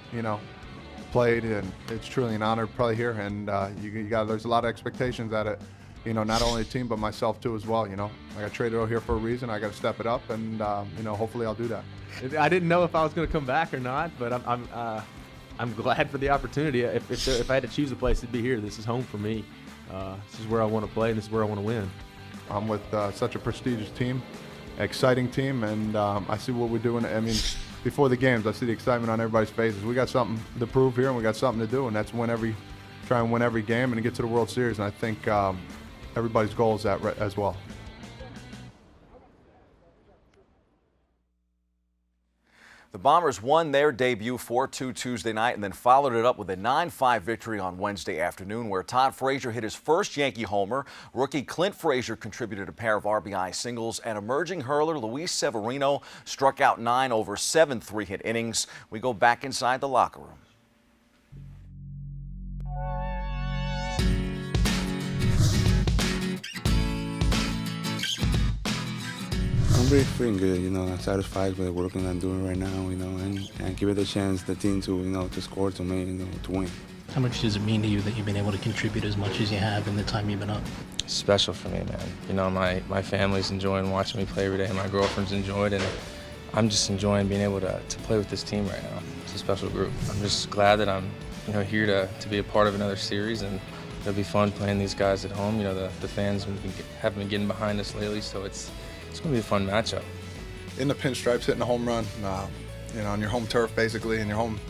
played, and it's truly an honor to play here. And there's a lot of expectations at it, not only the team but myself too as well. I got traded over here for a reason. I got to step it up, and hopefully I'll do that. I didn't know if I was going to come back or not, but I'm glad for the opportunity. If I had to choose a place, it'd be here. This is home for me. This is where I want to play, and this is where I want to win. I'm with such a prestigious team. Exciting team, and I see what we're doing. I mean, before the games, I see the excitement on everybody's faces. We got something to prove here, and we got something to do, and that's try and win every game and get to the World Series. And I think everybody's goal is that as well. The Bombers won their debut 4-2 Tuesday night and then followed it up with a 9-5 victory on Wednesday afternoon, where Todd Frazier hit his first Yankee homer. Rookie Clint Frazier contributed a pair of RBI singles, and emerging hurler Luis Severino struck out 9 over 7 3-hit innings. We go back inside the locker room. I'm really feeling good, I'm satisfied with what I'm doing right now, and give it a chance, the team to score to me, to win. How much does it mean to you that you've been able to contribute as much as you have in the time you've been up? It's special for me, man. My family's enjoying watching me play every day, my girlfriend's enjoyed it, and I'm just enjoying being able to play with this team right now. It's a special group. I'm just glad that I'm, here to be a part of another series, and it'll be fun playing these guys at home. The fans have been getting behind us lately, so it's going to be a fun matchup. In the pinstripes, hitting a home run, on your home turf basically, and your home,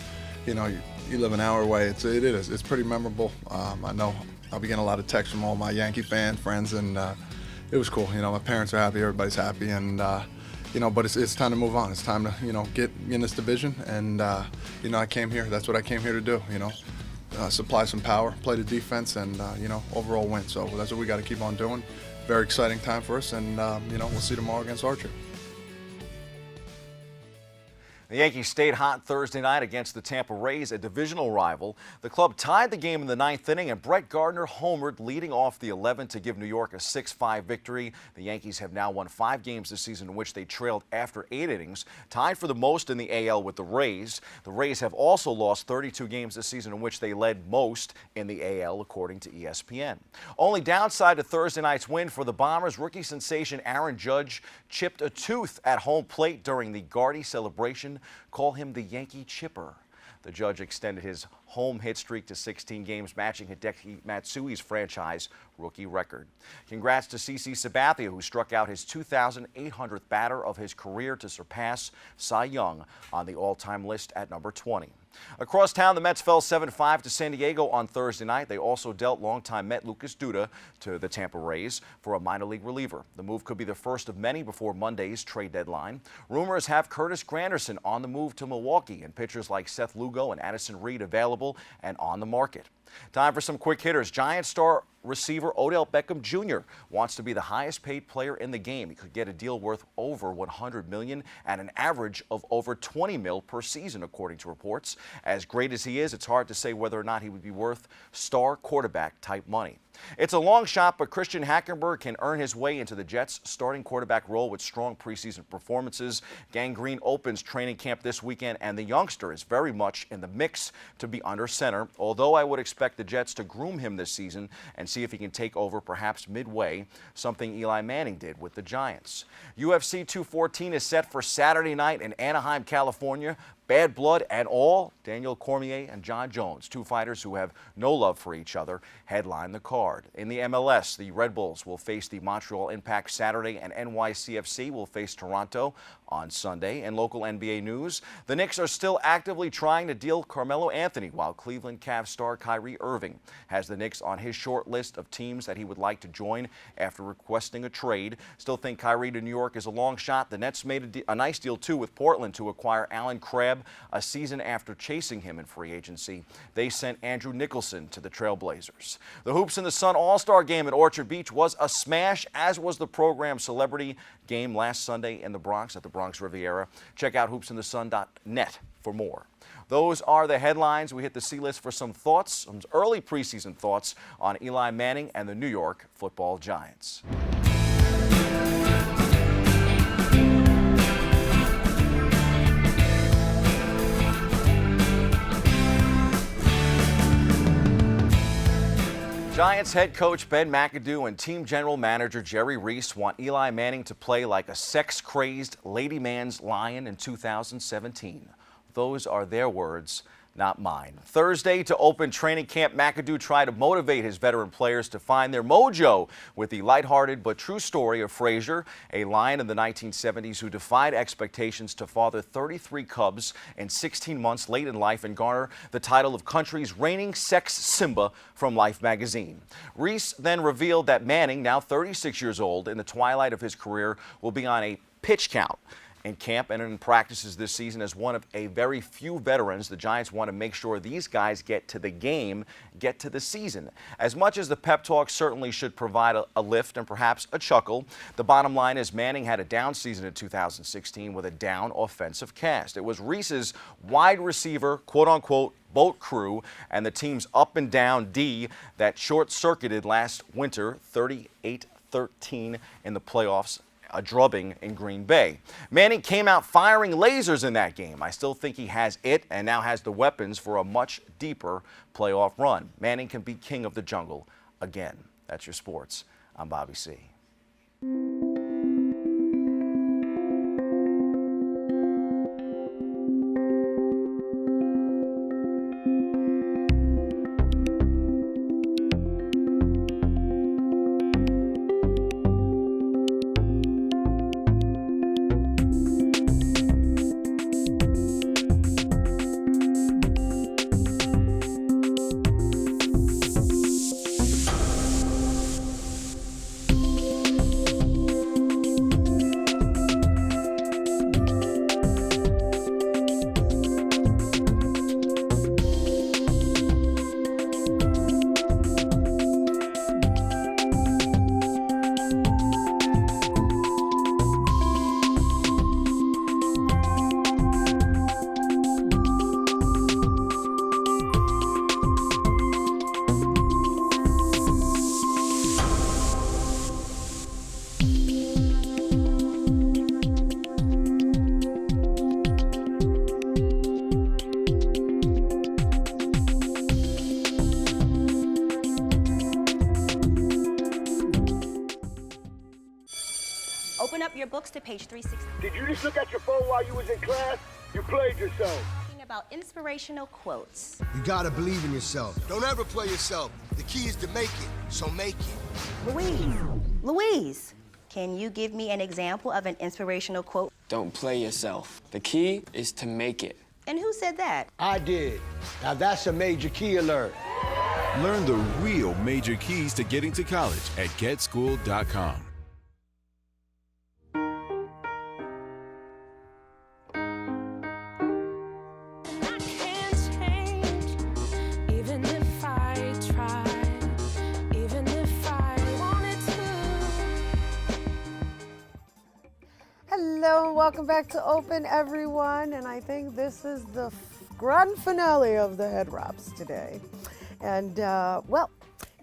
you live an hour away. It is. It's pretty memorable. I know I'll be getting a lot of texts from all my Yankee friends, and it was cool. My parents are happy, everybody's happy, and but it's time to move on. It's time to get in this division, and I came here. That's what I came here to do. Supply some power, play the defense, and overall win. So that's what we got to keep on doing. Very exciting time for us, and we'll see tomorrow against Archer. The Yankees stayed hot Thursday night against the Tampa Rays, a divisional rival. The club tied the game in the 9th inning, and Brett Gardner homered, leading off the 11th to give New York a 6-5 victory. The Yankees have now won 5 games this season in which they trailed after 8 innings, tied for the most in the AL with the Rays. The Rays have also lost 32 games this season in which they led most in the AL, according to ESPN. Only downside to Thursday night's win for the Bombers, rookie sensation Aaron Judge chipped a tooth at home plate during the Gardy celebration. Call him the Yankee Chipper. The Judge extended his home hit streak to 16 games, matching Hideki Matsui's franchise rookie record. Congrats to CC Sabathia, who struck out his 2,800th batter of his career to surpass Cy Young on the all-time list at number 20. Across town, the Mets fell 7-5 to San Diego on Thursday night. They also dealt longtime Met Lucas Duda to the Tampa Rays for a minor league reliever. The move could be the first of many before Monday's trade deadline. Rumors have Curtis Granderson on the move to Milwaukee, and pitchers like Seth Lugo and Addison Reed available and on the market. Time for some quick hitters. Giants star receiver Odell Beckham Jr. wants to be the highest paid player in the game. He could get a deal worth over $100 million and an average of over $20 million per season, according to reports. As great as he is, it's hard to say whether or not he would be worth star quarterback type money. It's a long shot, but Christian Hackenberg can earn his way into the Jets' starting quarterback role with strong preseason performances. Gang Green opens training camp this weekend, and the youngster is very much in the mix to be under center, although I would expect the Jets to groom him this season and see if he can take over perhaps midway, something Eli Manning did with the Giants. UFC 214 is set for Saturday night in Anaheim, California. Bad blood and all, Daniel Cormier and John Jones, two fighters who have no love for each other, headline the card. In the MLS, the Red Bulls will face the Montreal Impact Saturday, and NYCFC will face Toronto on Sunday. In local NBA news, the Knicks are still actively trying to deal Carmelo Anthony, while Cleveland Cavs star Kyrie Irving has the Knicks on his short list of teams that he would like to join after requesting a trade. Still think Kyrie to New York is a long shot. The Nets made a nice deal, too, with Portland to acquire Allen Crabbe a season after chasing him in free agency. They sent Andrew Nicholson to the Trailblazers. The Hoops in the Sun All-Star Game at Orchard Beach was a smash, as was the program's celebrity game last Sunday in the Bronx at the Bronx Riviera. Check out hoopsinthesun.net for more. Those are the headlines. We hit the C-list for some thoughts, some early preseason thoughts on Eli Manning and the New York Football Giants. Giants head coach Ben McAdoo and team general manager Jerry Reese want Eli Manning to play like a sex-crazed lady man's lion in 2017. Those are their words, not mine. Thursday, to open training camp, McAdoo tried to motivate his veteran players to find their mojo with the lighthearted but true story of Frazier, a lion in the 1970s who defied expectations to father 33 cubs in 16 months late in life and garner the title of country's reigning sex Simba from Life magazine. Reese then revealed that Manning, now 36 years old, in the twilight of his career, will be on a pitch count in camp and in practices this season. As one of a very few veterans, the Giants want to make sure these guys get to the game, get to the season. As much as the pep talk certainly should provide a lift and perhaps a chuckle, the bottom line is Manning had a down season in 2016 with a down offensive cast. It was Reese's wide receiver, quote-unquote, boat crew and the team's up and down D that short-circuited last winter 38-13 in the playoffs, a drubbing in Green Bay. Manning came out firing lasers in that game. I still think he has it and now has the weapons for a much deeper playoff run. Manning can be king of the jungle again. That's your sports. I'm Bobby C. Open up your books to page 360. Did you just look at your phone while you was in class? You played yourself. Talking about inspirational quotes. You gotta believe in yourself. Don't ever play yourself. The key is to make it, so make it. Louise, can you give me an example of an inspirational quote? Don't play yourself. The key is to make it. And who said that? I did. Now that's a major key alert. Learn the real major keys to getting to college at getschool.com. Even if I welcome back to Open, everyone. And I think this is the grand finale of the head wraps today. And well,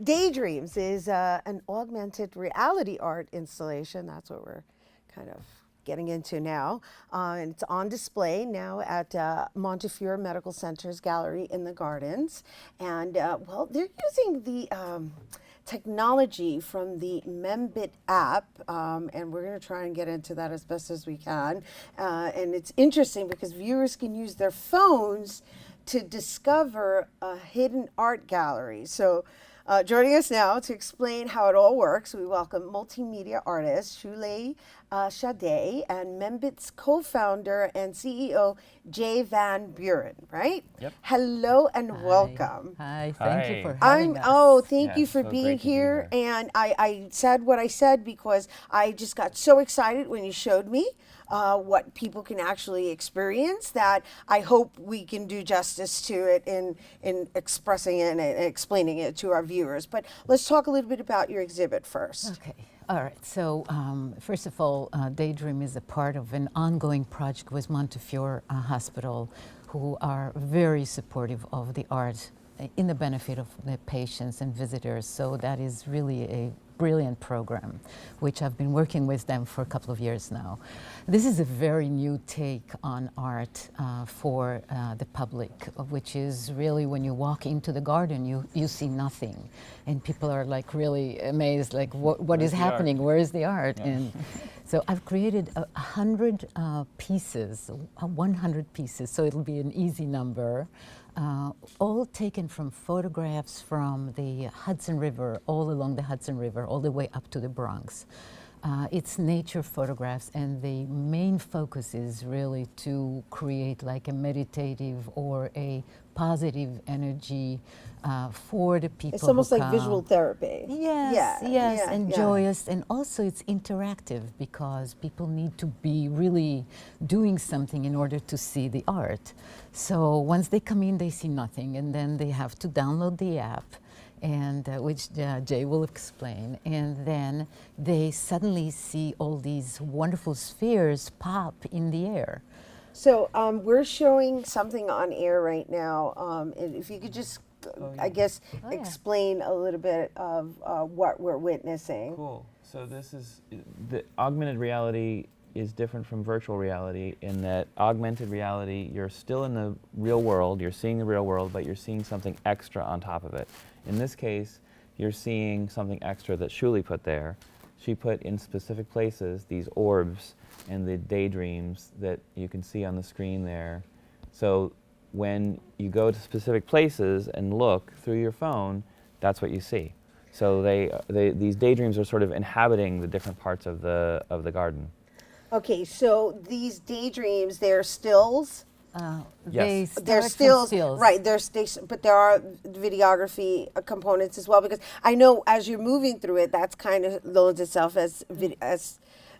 Daydreams is an augmented reality art installation. That's what we're kind of getting into now. And it's on display now at Montefiore Medical Center's gallery in the Gardens. And well, they're using the technology from the Membit app, and we're going to try and get into that as best as we can. And it's interesting because viewers can use their phones to discover a hidden art gallery. So joining us now to explain how it all works, we welcome multimedia artist Shulei Shadeh and Membit's co-founder and CEO Jay Van Buren, right? Yep. Hello and welcome. Hi, thank you for having us. Thank you for so being great to be here. And I said what I said because I just got so excited when you showed me what people can actually experience, that I hope we can do justice to it in expressing it and explaining it to our viewers. But let's talk a little bit about your exhibit first. Okay. All right. So first of all, Daydream is a part of an ongoing project with Montefiore Hospital, who are very supportive of the art in the benefit of the patients and visitors. So that is really a brilliant program, which I've been working with them for a couple of years now. This is a very new take on art for the public, which is really when you walk into the garden, you see nothing. And people are like really amazed, like what is happening? Where is the art? Yeah. And so I've created 100 pieces, 100 pieces, so it'll be an easy number. All taken from photographs from the Hudson River, all along the Hudson River, all the way up to the Bronx. It's nature photographs, and the main focus is really to create like a meditative or a positive energy for the people. It's almost who like visual therapy. Yes, and joyous, and also it's interactive because people need to be really doing something in order to see the art. So once they come in, they see nothing, and then they have to download the app, and which Jay will explain, and then they suddenly see all these wonderful spheres pop in the air. So we're showing something on air right now, and if you could just, I guess, explain a little bit of what we're witnessing. Cool. So this is, the augmented reality is different from virtual reality in that augmented reality, you're still in the real world, you're seeing the real world, but you're seeing something extra on top of it. In this case, you're seeing something extra that Shulei put there. She put in specific places these orbs and the daydreams that you can see on the screen there. So when you go to specific places and look through your phone, that's what you see. So these daydreams are sort of inhabiting the different parts of the garden. Okay, so these daydreams, they're stills? Yes. They're stills, right? But there are videography components as well, because I know as you're moving through it, that's kind of loads itself as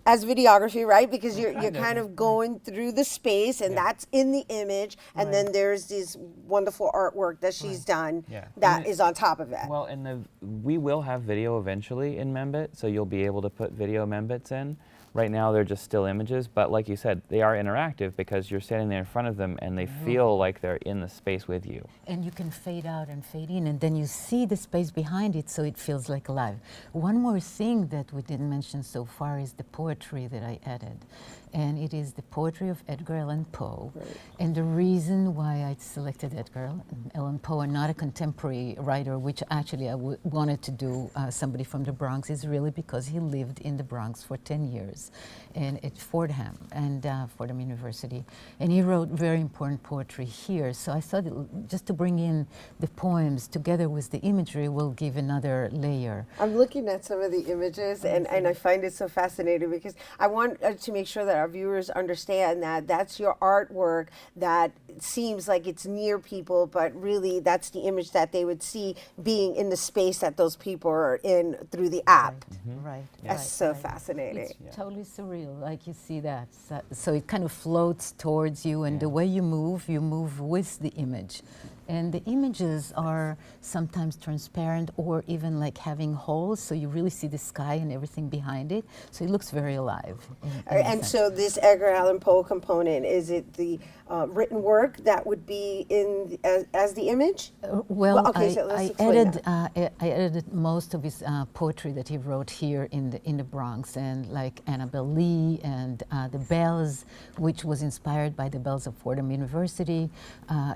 videography, right? Because you're kind of going through the space, and that's in the image, and then there's this wonderful artwork that she's done that is on top of it. Well, and we will have video eventually in Membit, so you'll be able to put video Membits in. Right now they're just still images, but like you said, they are interactive because you're standing there in front of them and they feel like they're in the space with you. And you can fade out and fade in, and then you see the space behind it, so it feels like alive. One more thing that we didn't mention so far is the poetry that I added. And it is the poetry of Edgar Allan Poe. Right. And the reason why I selected Edgar Allan Poe and not a contemporary writer, which actually I wanted to do somebody from the Bronx, is really because he lived in the Bronx for 10 years and at Fordham and Fordham University. And he wrote very important poetry here. So I thought just to bring in the poems together with the imagery will give another layer. I'm looking at some of the images, and I find it so fascinating because I want to make sure that our viewers understand that that's your artwork that seems like it's near people, but really that's the image that they would see being in the space that those people are in through the app. Right. That's so fascinating. It's totally surreal, like you see that. So it kind of floats towards you, and the way you move with the image. And the images are sometimes transparent or even like having holes, so you really see the sky and everything behind it. So it looks very alive. And so this Edgar Allan Poe component, is it the written work that would be in as the image? Well, okay, so let's explain that. I edited most of his poetry that he wrote here in the Bronx, and like Annabelle Lee and the Bells, which was inspired by the Bells of Fordham University.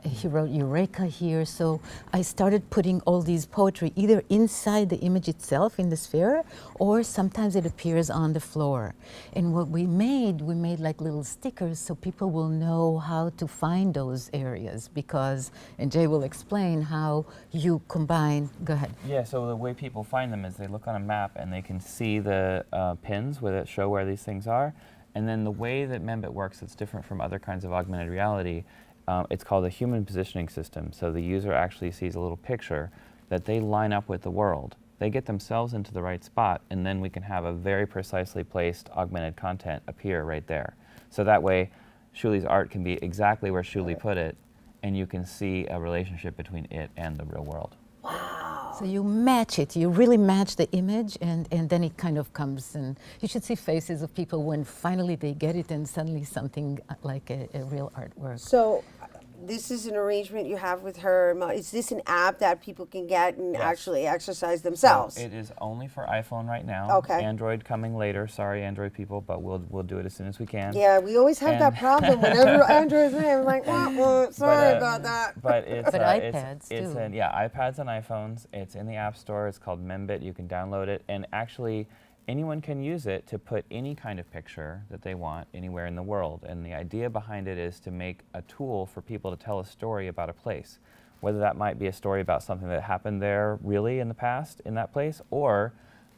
He wrote Eureka here, so I started putting all these poetry either inside the image itself in the sphere, or sometimes it appears on the floor. And what we made like little stickers so people will know how to find those areas, because, and Jay will explain how you combine, go ahead. Yeah, so the way people find them is they look on a map and they can see the pins that show where these things are. And then the way that Membit works, it's different from other kinds of augmented reality. It's called a human positioning system. So the user actually sees a little picture that they line up with the world. They get themselves into the right spot, and then we can have a very precisely placed augmented content appear right there. So that way, Shuli's art can be exactly where Shuli put it, and you can see a relationship between it and the real world. So you match it, you really match the image, and then it kind of comes, and you should see faces of people when finally they get it and suddenly something like a real artwork. So this is an arrangement you have with her. Is this an app that people can get and actually exercise themselves? So it is only for iPhone right now. Okay. Android coming later. Sorry, Android people, but we'll do it as soon as we can. Yeah, we always have that problem whenever Android's in. I'm like, sorry about that. But it's but iPads it's too. iPads and iPhones. It's in the App Store. It's called Membit. You can download it, and actually, anyone can use it to put any kind of picture that they want anywhere in the world. And the idea behind it is to make a tool for people to tell a story about a place. Whether that might be a story about something that happened there really in the past in that place, or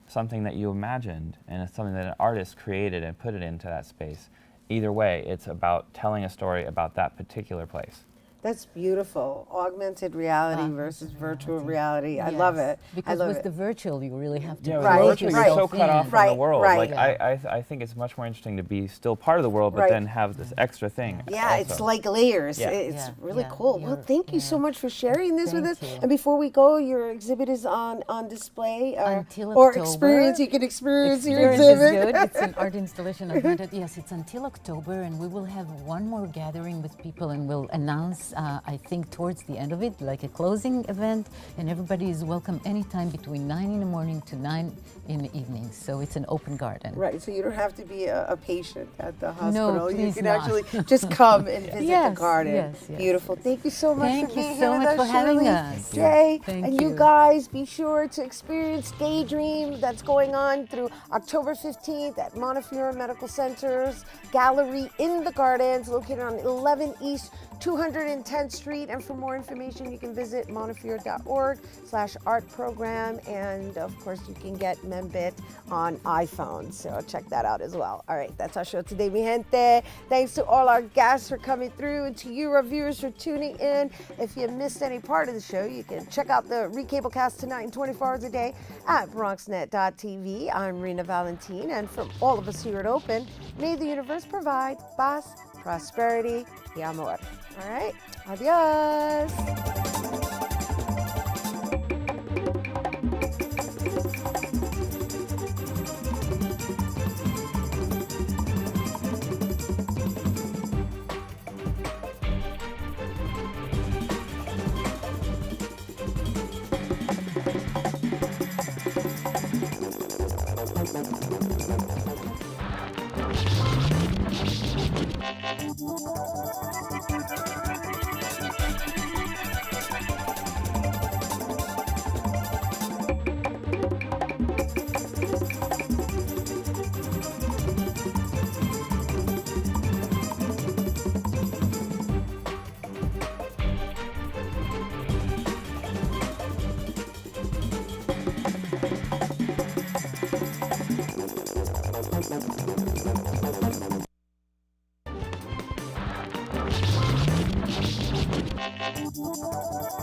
something that you imagined and it's something that an artist created and put it into that space. Either way, it's about telling a story about that particular place. That's beautiful. Augmented reality versus virtual reality. I love it. Because with the virtual, you really have to virtual, you're so cut off from the world. Right. Like I think it's much more interesting to be still part of the world, but then have this extra thing. Yeah, also. It's like layers. Yeah. It's really cool. Well, thank you so much for sharing this with us. And before we go, your exhibit is on display. Until or October. experience. You can experience your Experience exhibit. is good. It's an art installation augmented. Yes, it's until October, and we will have one more gathering with people, and we'll announce, I think, towards the end of it, like a closing event, and everybody is welcome anytime between 9 in the morning to 9 in the evening. So it's an open garden. Right, so you don't have to be a patient at the hospital. No, you please can not. actually just come and visit Yes, the garden. yes, yes. Beautiful. Thank you so much Thank for you being so here with much us, for having Shirley, us. Jay, Thank and you you. guys be sure to experience Daydream that's going on through October 15th at Montefiore Medical Center's Gallery in the Gardens, located on 11 East 210th Street. And for more information, you can visit montefiore.org/art program. And of course, you can get Membit on iPhone. So check that out as well. All right, that's our show today, mi gente. Thanks to all our guests for coming through, and to you, our viewers, for tuning in. If you missed any part of the show, you can check out the Recablecast tonight and 24 hours a day at BronxNet.tv. I'm Rena Valentine, and from all of us here at Open, may the universe provide paz, prosperity, y amor. All right, adios. Thank you.